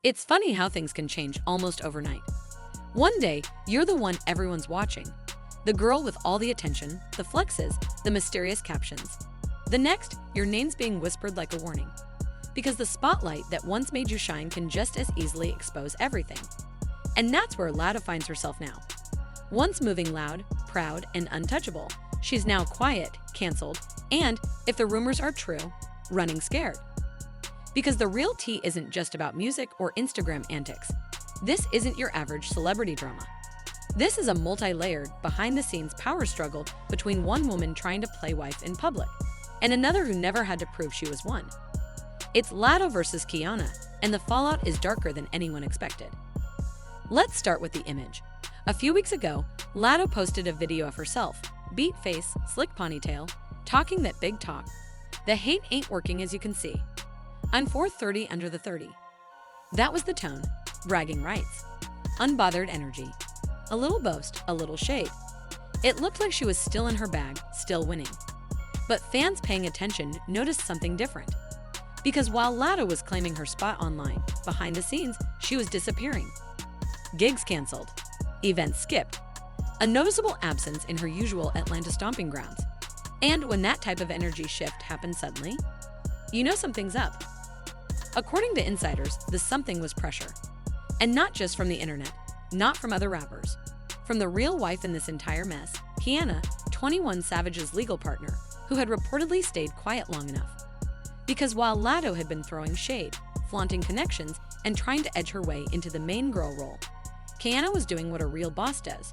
It's funny how things can change almost overnight. One day, you're the one everyone's watching, the girl with all the attention, the flexes, the mysterious captions. The next, your name's being whispered like a warning. Because the spotlight that once made you shine can just as easily expose everything. And that's where Latto finds herself now. Once moving loud, proud, and untouchable, she's now quiet, canceled, and, if the rumors are true, running scared. Because the real tea isn't just about music or Instagram antics. This isn't your average celebrity drama. This is a multi-layered, behind-the-scenes power struggle between one woman trying to play wife in public and another who never had to prove she was one. It's Latto versus Kiana, and the fallout is darker than anyone expected. Let's start with the image. A few weeks ago, Latto posted a video of herself, beat face, slick ponytail, talking that big talk. The hate ain't working, as you can see. I'm 430 under the 30. That was the tone. Bragging rights. Unbothered energy. A little boast, a little shade. It looked like she was still in her bag, still winning. But fans paying attention noticed something different. Because while Latto was claiming her spot online, behind the scenes, she was disappearing. Gigs canceled. Events skipped. A noticeable absence in her usual Atlanta stomping grounds. And when that type of energy shift happens suddenly, you know something's up. According to insiders, the something was pressure. And not just from the internet, not from other rappers. From the real wife in this entire mess, Kiana, 21 Savage's legal partner, who had reportedly stayed quiet long enough. Because while Latto had been throwing shade, flaunting connections, and trying to edge her way into the main girl role, Kiana was doing what a real boss does.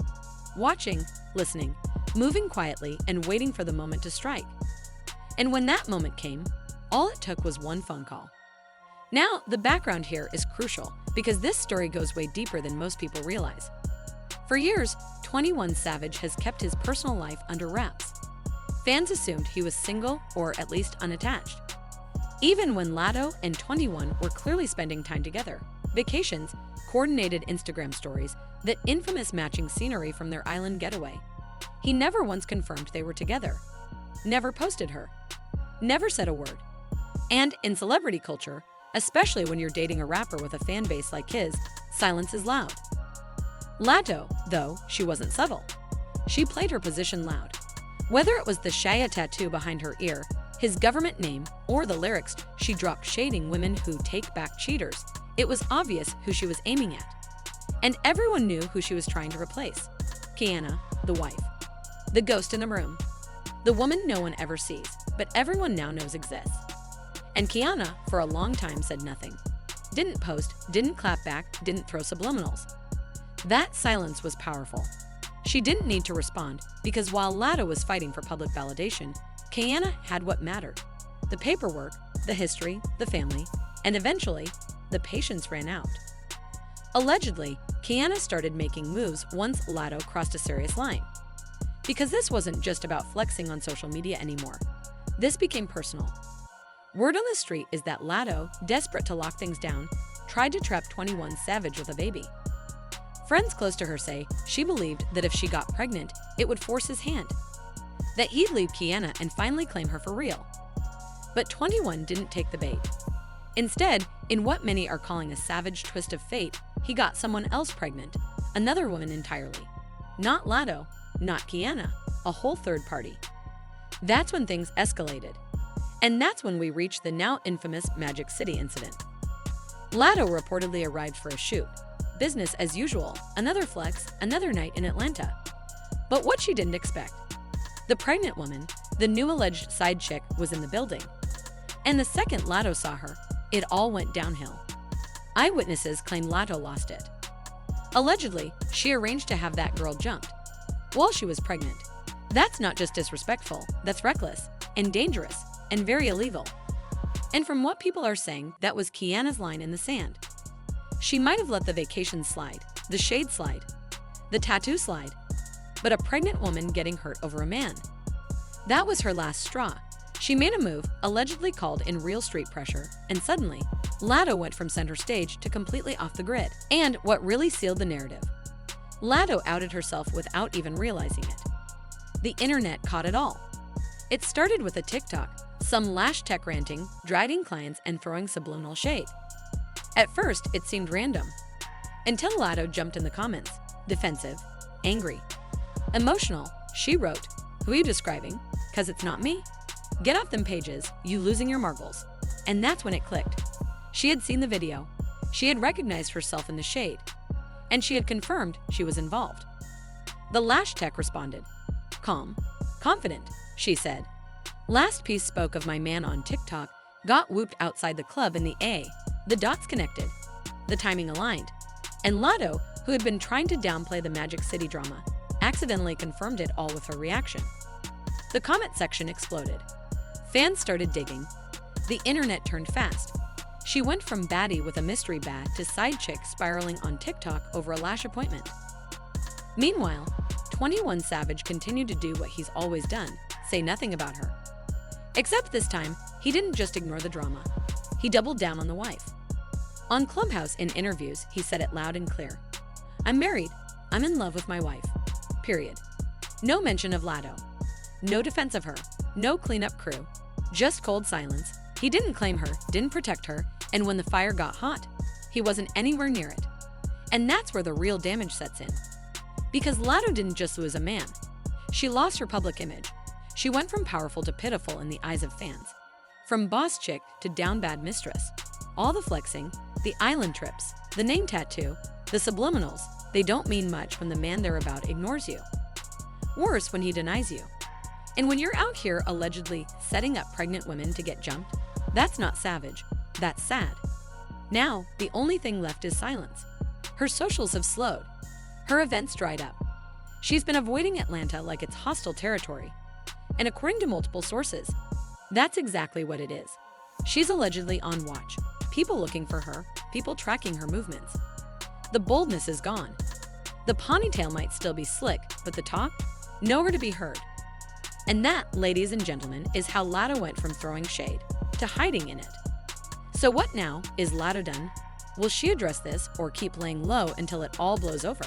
Watching, listening, moving quietly, and waiting for the moment to strike. And when that moment came, all it took was one phone call. Now, the background here is crucial because this story goes way deeper than most people realize. For years, 21 Savage has kept his personal life under wraps. Fans assumed he was single or at least unattached. Even when Latto and 21 were clearly spending time together, vacations, coordinated Instagram stories, that infamous matching scenery from their island getaway. He never once confirmed they were together. Never posted her. Never said a word. And in celebrity culture, especially when you're dating a rapper with a fan base like his, silence is loud. Latto, though, she wasn't subtle. She played her position loud. Whether it was the Shaya tattoo behind her ear, his government name, or the lyrics she dropped shading women who take back cheaters, it was obvious who she was aiming at. And everyone knew who she was trying to replace. Kiana, the wife. The ghost in the room. The woman no one ever sees, but everyone now knows exists. And Kiana, for a long time, said nothing. Didn't post, didn't clap back, didn't throw subliminals. That silence was powerful. She didn't need to respond because while Latto was fighting for public validation, Kiana had what mattered. The paperwork, the history, the family, and eventually, the patience ran out. Allegedly, Kiana started making moves once Latto crossed a serious line. Because this wasn't just about flexing on social media anymore. This became personal. Word on the street is that Latto, desperate to lock things down, tried to trap 21 Savage with a baby. Friends close to her say she believed that if she got pregnant, it would force his hand. That he'd leave Kiana and finally claim her for real. But 21 didn't take the bait. Instead, in what many are calling a savage twist of fate, he got someone else pregnant, another woman entirely. Not Latto, not Kiana, a whole third party. That's when things escalated. And that's when we reached the now infamous Magic City incident. Latto reportedly arrived for a shoot. Business as usual, another flex, another night in Atlanta. But what she didn't expect. The pregnant woman, the new alleged side chick, was in the building. And the second Latto saw her, it all went downhill. Eyewitnesses claim Latto lost it. Allegedly, she arranged to have that girl jumped while she was pregnant. That's not just disrespectful, that's reckless and dangerous and very illegal. And from what people are saying, that was Kiana's line in the sand. She might have let the vacation slide, the shade slide, the tattoo slide, but a pregnant woman getting hurt over a man. That was her last straw. She made a move, allegedly called in real street pressure, and suddenly, Latto went from center stage to completely off the grid. And what really sealed the narrative, Latto outed herself without even realizing it. The internet caught it all. It started with a TikTok, some lash tech ranting, dragging clients, and throwing subliminal shade. At first, it seemed random, until Latto jumped in the comments, defensive, angry, emotional. She wrote, "Who are you describing? 'Cause it's not me. Get off them pages, you losing your marbles." And that's when it clicked. She had seen the video, she had recognized herself in the shade, and she had confirmed she was involved. The Lash Tech responded, "Calm, confident," she said. "Last piece spoke of my man on TikTok got whooped outside the club in the A. The dots connected, the timing aligned." And Latto, who had been trying to downplay the Magic City drama, accidentally confirmed it all with her reaction. The comment section exploded. Fans started digging. The internet turned fast. She went from baddie with a mystery bat to side chick spiraling on TikTok over a lash appointment. Meanwhile, 21 Savage continued to do what he's always done, say nothing about her. Except this time, he didn't just ignore the drama. He doubled down on the wife. On Clubhouse in interviews, he said it loud and clear. "I'm married. I'm in love with my wife. Period." No mention of Latto. No defense of her. No cleanup crew. Just cold silence. He didn't claim her, didn't protect her, and when the fire got hot, he wasn't anywhere near it. And that's where the real damage sets in. Because Latto didn't just lose a man. She lost her public image. She went from powerful to pitiful in the eyes of fans. From boss chick to down bad mistress. All the flexing, the island trips, the name tattoo, the subliminals, they don't mean much when the man they're about ignores you. Worse, when he denies you. And when you're out here allegedly setting up pregnant women to get jumped, that's not savage, that's sad. Now, the only thing left is silence. Her socials have slowed. Her events dried up. She's been avoiding Atlanta like it's hostile territory. And according to multiple sources, that's exactly what it is. She's allegedly on watch. People looking for her, people tracking her movements. The boldness is gone. The ponytail might still be slick, but the talk? Nowhere to be heard. And that, ladies and gentlemen, is how Latto went from throwing shade to hiding in it. So what now? Is Latto done? Will she address this or keep laying low until it all blows over?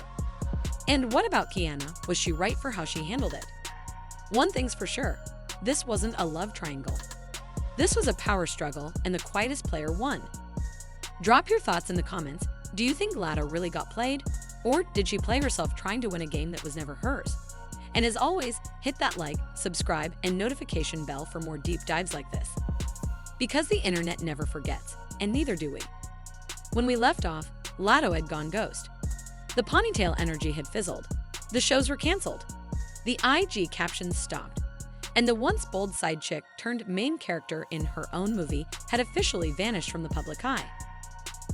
And what about Kiana? Was she right for how she handled it? One thing's for sure, this wasn't a love triangle. This was a power struggle, and the quietest player won. Drop your thoughts in the comments. Do you think Latto really got played? Or did she play herself trying to win a game that was never hers? And as always, hit that like, subscribe, and notification bell for more deep dives like this. Because the internet never forgets, and neither do we. When we left off, Latto had gone ghost. The ponytail energy had fizzled. The shows were canceled. The IG captions stopped. And the once bold side chick turned main character in her own movie had officially vanished from the public eye.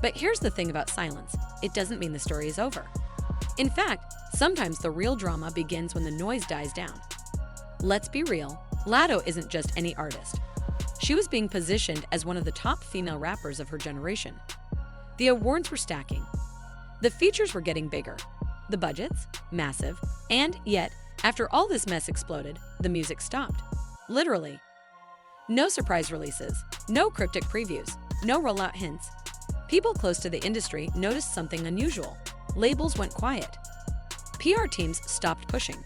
But here's the thing about silence. It doesn't mean the story is over. In fact, sometimes the real drama begins when the noise dies down. Let's be real, Latto isn't just any artist. She was being positioned as one of the top female rappers of her generation. The awards were stacking. The features were getting bigger. The budgets? Massive. And yet, after all this mess exploded, the music stopped. Literally. No surprise releases, no cryptic previews, no rollout hints. People close to the industry noticed something unusual. Labels went quiet. PR teams stopped pushing.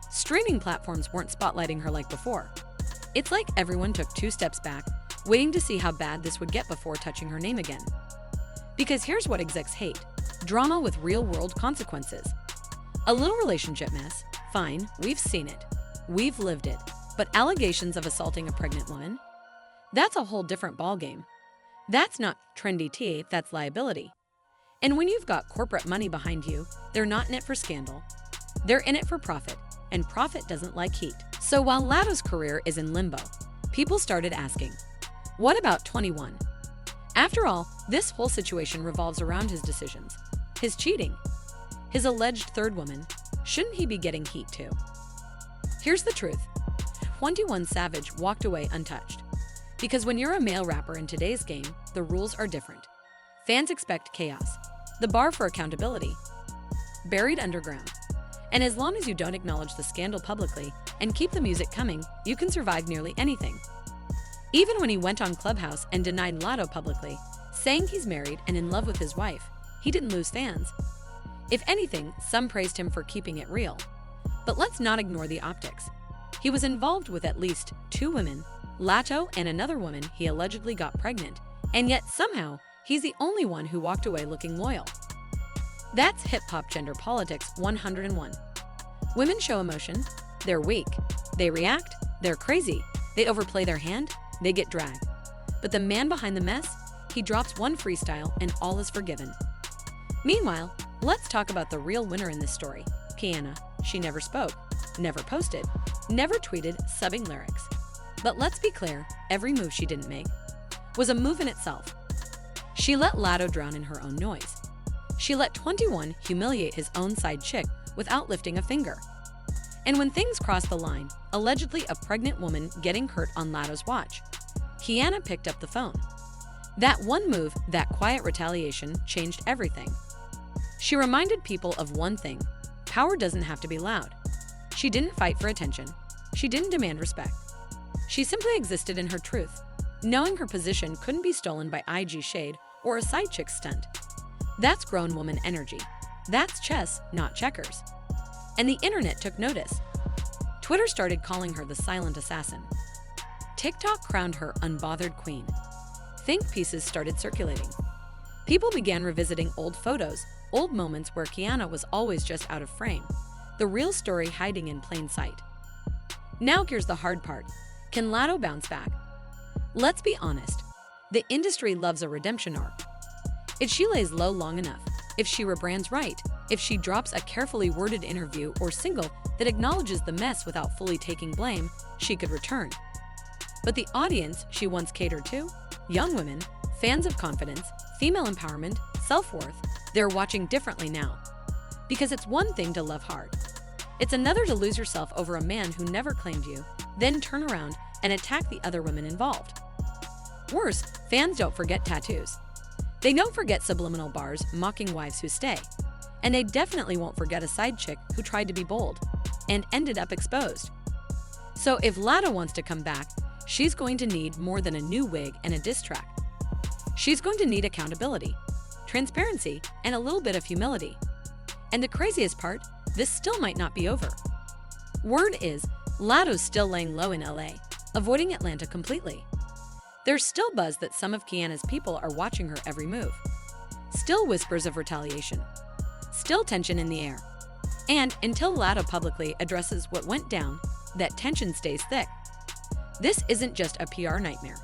Streaming platforms weren't spotlighting her like before. It's like everyone took 2 steps back, waiting to see how bad this would get before touching her name again. Because here's what execs hate: drama with real-world consequences. A little relationship mess, fine, we've seen it. We've lived it. But allegations of assaulting a pregnant woman? That's a whole different ballgame. That's not trendy tea, that's liability. And when you've got corporate money behind you, they're not in it for scandal. They're in it for profit, and profit doesn't like heat. So while Latto's career is in limbo, people started asking, what about 21? After all, this whole situation revolves around his decisions, his cheating, his alleged third woman. Shouldn't he be getting heat too? Here's the truth. 21 Savage walked away untouched. Because when you're a male rapper in today's game, the rules are different. Fans expect chaos. The bar for accountability. Buried underground. And as long as you don't acknowledge the scandal publicly and keep the music coming, you can survive nearly anything. Even when he went on Clubhouse and denied Latto publicly, saying he's married and in love with his wife, he didn't lose fans. If anything, some praised him for keeping it real. But let's not ignore the optics. He was involved with at least 2 women, Latto and another woman he allegedly got pregnant, and yet somehow he's the only one who walked away looking loyal. That's hip-hop gender politics 101. Women show emotion, they're weak. They react, they're crazy. They overplay their hand, they get dragged. But the man behind the mess, he drops one freestyle and all is forgiven. Meanwhile, let's talk about the real winner in this story, Kiana. She never spoke, never posted, never tweeted subbing lyrics. But let's be clear, every move she didn't make was a move in itself. She let Latto drown in her own noise. She let 21 humiliate his own side chick without lifting a finger. And when things crossed the line, allegedly a pregnant woman getting hurt on Latto's watch, Kiana picked up the phone. That one move, that quiet retaliation, changed everything. She reminded people of one thing: power doesn't have to be loud. She didn't fight for attention. She didn't demand respect. She simply existed in her truth, knowing her position couldn't be stolen by IG shade or a side chick stunt. That's grown woman energy. That's chess, not checkers. And the internet took notice. Twitter started calling her the silent assassin. TikTok crowned her unbothered queen. Think pieces started circulating. People began revisiting old photos, old moments where Kiana was always just out of frame, the real story hiding in plain sight. Now here's the hard part. Can Latto bounce back? Let's be honest. The industry loves a redemption arc. If she lays low long enough, if she rebrands right, if she drops a carefully worded interview or single that acknowledges the mess without fully taking blame, she could return. But the audience she once catered to, young women, fans of confidence, female empowerment, self-worth, they're watching differently now. Because it's one thing to love hard. It's another to lose yourself over a man who never claimed you, then turn around and attack the other women involved. Worse, fans don't forget tattoos. They don't forget subliminal bars mocking wives who stay. And they definitely won't forget a side chick who tried to be bold and ended up exposed. So if Latto wants to come back, she's going to need more than a new wig and a diss track. She's going to need accountability, transparency, and a little bit of humility. And the craziest part, this still might not be over. Word is, Latto's still laying low in LA, avoiding Atlanta completely. There's still buzz that some of Kiana's people are watching her every move. Still whispers of retaliation. Still tension in the air. And until Latto publicly addresses what went down, that tension stays thick. This isn't just a PR nightmare.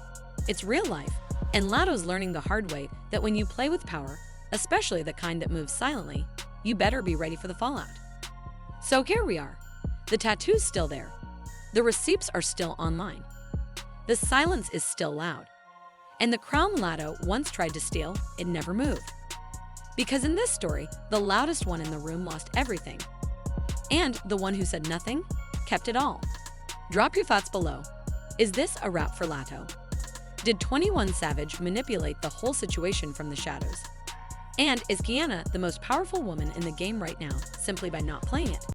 It's real life, and Latto's learning the hard way that when you play with power, especially the kind that moves silently, you better be ready for the fallout. So here we are. The tattoo's still there. The receipts are still online. The silence is still loud. And the crown Latto once tried to steal, it never moved. Because in this story, the loudest one in the room lost everything. And the one who said nothing kept it all. Drop your thoughts below. Is this a wrap for Latto? Did 21 Savage manipulate the whole situation from the shadows? And is Kiana the most powerful woman in the game right now simply by not playing it?